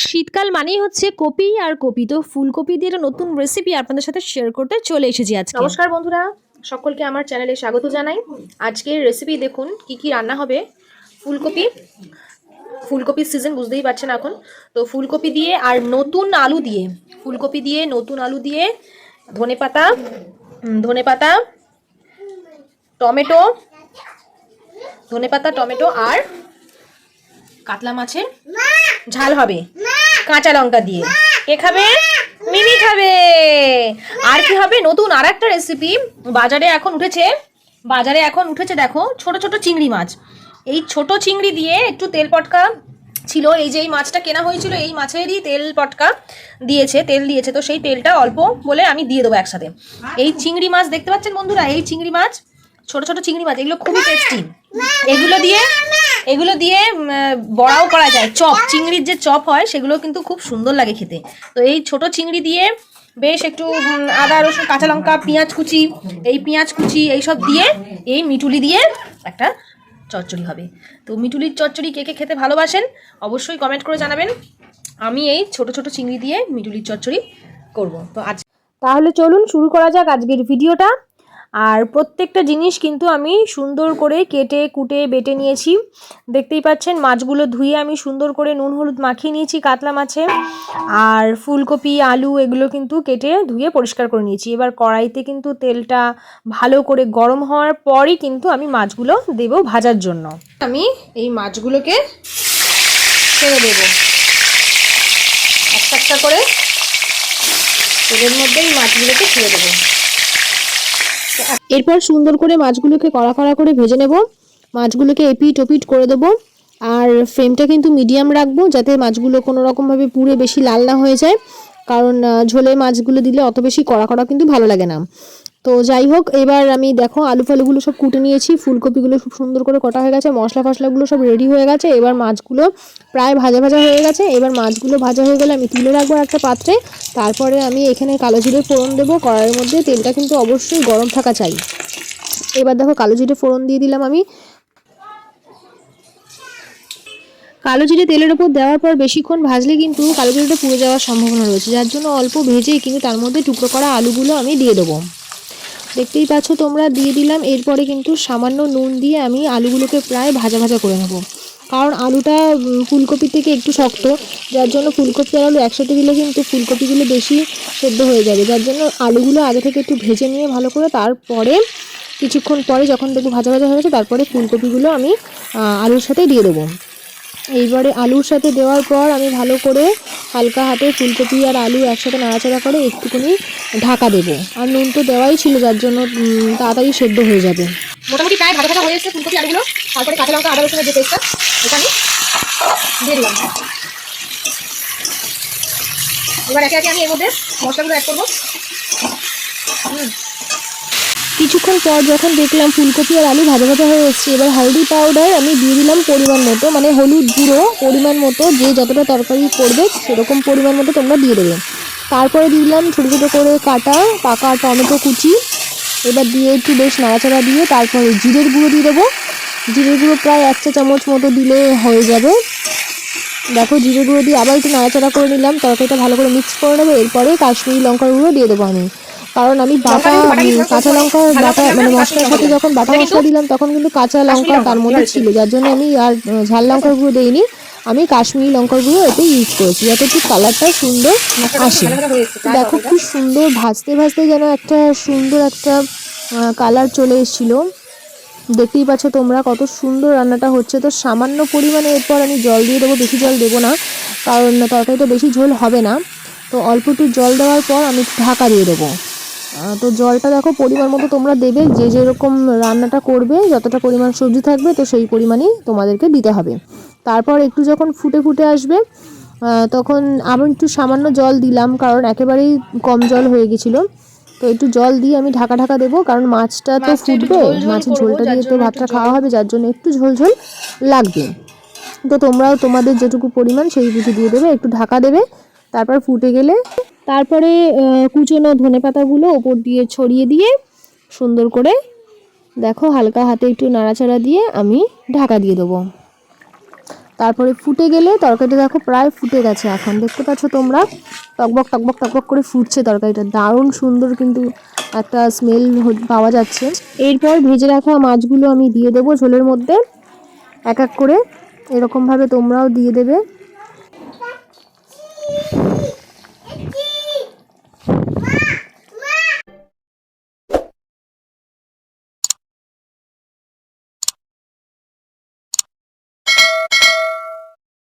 শীতকাল মানেই হচ্ছে কপি আর কপি। তো ফুলকপি দিয়ে একটা নতুন রেসিপি আপনাদের সাথে শেয়ার করতে চলে এসেছি আজকে। নমস্কার বন্ধুরা, সকলকে আমার চ্যানেলে স্বাগত জানাই। আজকের রেসিপি দেখুন কি কি রান্না হবে। ফুলকপির সিজন, বুঝতেই পারছেন এখন। তো ফুলকপি দিয়ে আর নতুন আলু দিয়ে, ফুলকপি দিয়ে নতুন আলু দিয়ে ধনেপাতা টমেটো আর কাতলা মাছের ঝাল হবে কাঁচা লঙ্কা দিয়ে। কে খাবে? মিমি খাবে। আর কি হবে? নতুন আর একটা রেসিপি বাজারে এখন উঠেছে দেখো, ছোট ছোট চিংড়ি মাছ। এই ছোট চিংড়ি দিয়ে একটু তেল পটকা ছিল। এই যে এই মাছটা কেনা হয়েছিল, এই মাছেরই তেল দিয়েছে। তো সেই তেলটা অল্প বলে আমি দিয়ে দেবো একসাথে। এই চিংড়ি মাছ দেখতে পাচ্ছেন বন্ধুরা, এই চিংড়ি মাছ, ছোট ছোট চিংড়ি মাছ, এগুলো খুবই টেস্টি। এগুলো দিয়ে বড়াও করা যায়। চিংড়ির যে চপ হয় সেগুলো কিন্তু খুব সুন্দর লাগে খেতে। তো এই ছোট চিংড়ি দিয়ে বেশ একটু আদা রসুন কাঁচা লঙ্কা পেঁয়াজ কুচি এইসব দিয়ে এই মিটুলি দিয়ে একটা চচ্চড়ি হবে। তো মিটুলির চচ্চড়ি কে কে খেতে ভালোবাসেন অবশ্যই কমেন্ট করে জানাবেন। আমি এই ছোট ছোট চিংড়ি দিয়ে মিটুলির চচ্চড়ি করব। তো তাহলে চলুন শুরু করা যাক আজকের ভিডিওটা। আর প্রত্যেকটা জিনিস কিন্তু আমি সুন্দর করে কেটে কুটে বেটে নিয়েছি। দেখতেই পাচ্ছেন মাছগুলো ধুয়ে আমি সুন্দর করে নুন হলুদ মাখিয়ে নিয়েছি কাতলা মাছে। আর ফুলকপি আলু এগুলো কিন্তু কেটে ধুয়ে পরিষ্কার করে নিয়েছি। এবার কড়াইতে কিন্তু তেলটা ভালো করে গরম হওয়ার পরই কিন্তু আমি মাছগুলো দেব ভাজার জন্য। আমি এই মাছগুলোকে ছেড়ে দেব একটা করে তেলের মধ্যেই মাছগুলোকে ছেড়ে দেবো। এরপর সুন্দর করে মাছগুলোকে কড়া করে ভেজে নেব। মাছগুলোকে এপিট ওপিট করে দেবো। আর ফ্লেমটা কিন্তু মিডিয়াম রাখবো, যাতে মাছগুলো কোনো রকমভাবে পুড়ে বেশি লাল না হয়ে যায়। কারণ ঝোলে মাছগুলো দিলে অত বেশি কড়া কিন্তু ভালো লাগে না। তো যাই হোক, এবার আমি দেখো আলু ফালুগুলো সব কুটে নিয়েছি, ফুলকপিগুলো খুব সুন্দর করে কটা হয়ে গেছে, মশলা ফসলাগুলো সব রেডি হয়ে গেছে। এবার মাছগুলো প্রায় ভাজা হয়ে গেছে। এবার মাছগুলো ভাজা হয়ে গেলে আমি তুলে রাখবো একটা পাত্রে। তারপরে আমি এখানে কালো জিরে ফোড়ন দেবো কড়াইয়ের মধ্যে। তেলটা কিন্তু অবশ্যই গরম থাকা চাই। এবার দেখো কালো জিরে ফোড়ন দিয়ে দিলাম আমি। কালো জিরে তেলের ওপর দেওয়ার পর বেশিক্ষণ ভাজলে কিন্তু কালো জিরেটা পুড়ে যাওয়ার সম্ভাবনা রয়েছে, যার জন্য অল্প ভেজেই কিন্তু তার মধ্যে টুকরো করা আলুগুলো আমি দিয়ে দেবো। দেখতেই পাচ্ছ তোমরা, দিয়ে দিলাম। এরপরে কিন্তু সামান্য নুন দিয়ে আমি আলুগুলোকে প্রায় ভাজা করে নেব। কারণ আলুটা ফুলকপি থেকে একটু শক্ত, যার জন্য ফুলকপি আর আলু একসাথে দিলে কিন্তু ফুলকপিগুলো বেশি সেদ্ধ হয়ে যাবে। যার জন্য আলুগুলো আগে থেকে একটু ভেজে নিয়ে ভালো করে, তারপরে কিছুক্ষণ পরে যখন দেখবো ভাজা হয়ে গেছে, তারপরে ফুলকপিগুলো আমি আলুর সাথে দিয়ে দেবো। এইবারে আলুর সাথে দেওয়ার পর আমি ভালো করে হালকা হাতে ফুলকপি আর আলু একসাথে নাড়াচাড়া করে একটুখানি ঢাকা দেবো। আর নুন তো দেওয়াই ছিল, যার জন্য তাড়াতাড়ি সেদ্ধ হয়ে যাবে। মোটামুটি প্রায় ভাজা হয়ে এসেছে ফুলকপি আলুগুলো। তারপরে কাঁচা লঙ্কা আদা রসুনের যে পেস্টটা এখানে দিয়ে দিলাম। এবার একে একে আমি এর মধ্যে মশলাগুলো অ্যাড করবো। কিছুক্ষণ পর যখন দেখলাম ফুলকপি আর আলু ভাজা হয়ে এসছে, এবার হলদি পাউডার আমি দিয়ে দিলাম পরিমাণ মতো, মানে হলুদ গুঁড়ো পরিমাণ মতো, যে যতটা তরকারি করবে সেরকম পরিমাণ মতো তোমরা দিয়ে দেবে। তারপরে দিলাম ছোটো ছোটো করে কাটা পাকা টমেটো কুচি। এবার দিয়ে একটু বেশ নাড়াচাড়া দিয়ে তারপরে জিরের গুঁড়ো দিয়ে দেবো। জিরের গুঁড়ো প্রায় 1 চা চামচ মতো দিলে হয়ে যাবে। দেখো জিরে গুঁড়ো দিয়ে আবার একটু নাড়াচাড়া করে নিলাম, তরকারিটা ভালো করে মিক্স করে নেবো। এরপরে কাশ্মীরি লঙ্কার গুঁড়ো দিয়ে দেবো আমি। কারণ আমি কাঁচা লঙ্কা বাটা, মানে মশলার সাথে যখন বাটা মশলা দিলাম তখন কিন্তু কাঁচা লঙ্কা তার মধ্যে ছিল, যার জন্য আমি আর ঝাল লঙ্কার গুঁড়ো দিইনি। আমি কাশ্মীরি লঙ্কার গুঁড়ো এতে ইউজ করেছি, যাতে একটু কালারটা সুন্দর আসে। দেখো খুব সুন্দর ভাজতে যেন একটা সুন্দর একটা কালার চলে এসেছিলো। দেখতেই পাচ্ছ তোমরা কত সুন্দর রান্নাটা হচ্ছে। তো সামান্য পরিমাণে এরপর আমি জল দিয়ে দেবো, বেশি জল দেবো না, কারণ তরকারিটা বেশি ঝোল হবে না। তো অল্প একটু জল দেওয়ার পর আমি ঢাকা দিয়ে দেবো। তো জলটা দেখো পরিমাণ মতো তোমরা দেবে, যে যেরকম রান্নাটা করবে, যতটা পরিমাণ সবজি থাকবে তো সেই পরিমাণই তোমাদেরকে দিতে হবে। তারপর একটু যখন ফুটে আসবে তখন আমি একটু সামান্য জল দিলাম, কারণ একেবারেই কম জল হয়ে গেছিলো। তো একটু জল দিয়ে আমি ঢাকা দেবো, কারণ মাছটা তো ফুটবে, মাছের ঝোলটা দিয়ে তো ভাতটা খাওয়া হবে, যার জন্য একটু ঝোল লাগবে। তো তোমরাও তোমাদের যেটুকু পরিমাণ সেই বুঝে দিয়ে দেবে, একটু ঢাকা দেবে। তারপর ফুটে গেলে তারপরে কুচনো ধনেপাতাগুলো ওপর দিয়ে ছড়িয়ে দিয়ে সুন্দর করে দেখো হালকা হাতে একটু নাড়াচাড়া দিয়ে আমি ঢাকা দিয়ে দেবো। তারপরে ফুটে গেলে তরকারিটা দেখো প্রায় ফুটে গেছে, এখন দেখতে পাচ্ছ তোমরা টকবক টকবক টকবক করে ফুটছে তরকারিটা, দারুণ সুন্দর কিন্তু একটা স্মেল পাওয়া যাচ্ছে। এরপর ভেজে রাখা মাছগুলো আমি দিয়ে দেবো ঝোলের মধ্যে এক এক করে, এরকমভাবে তোমরাও দিয়ে দেবে।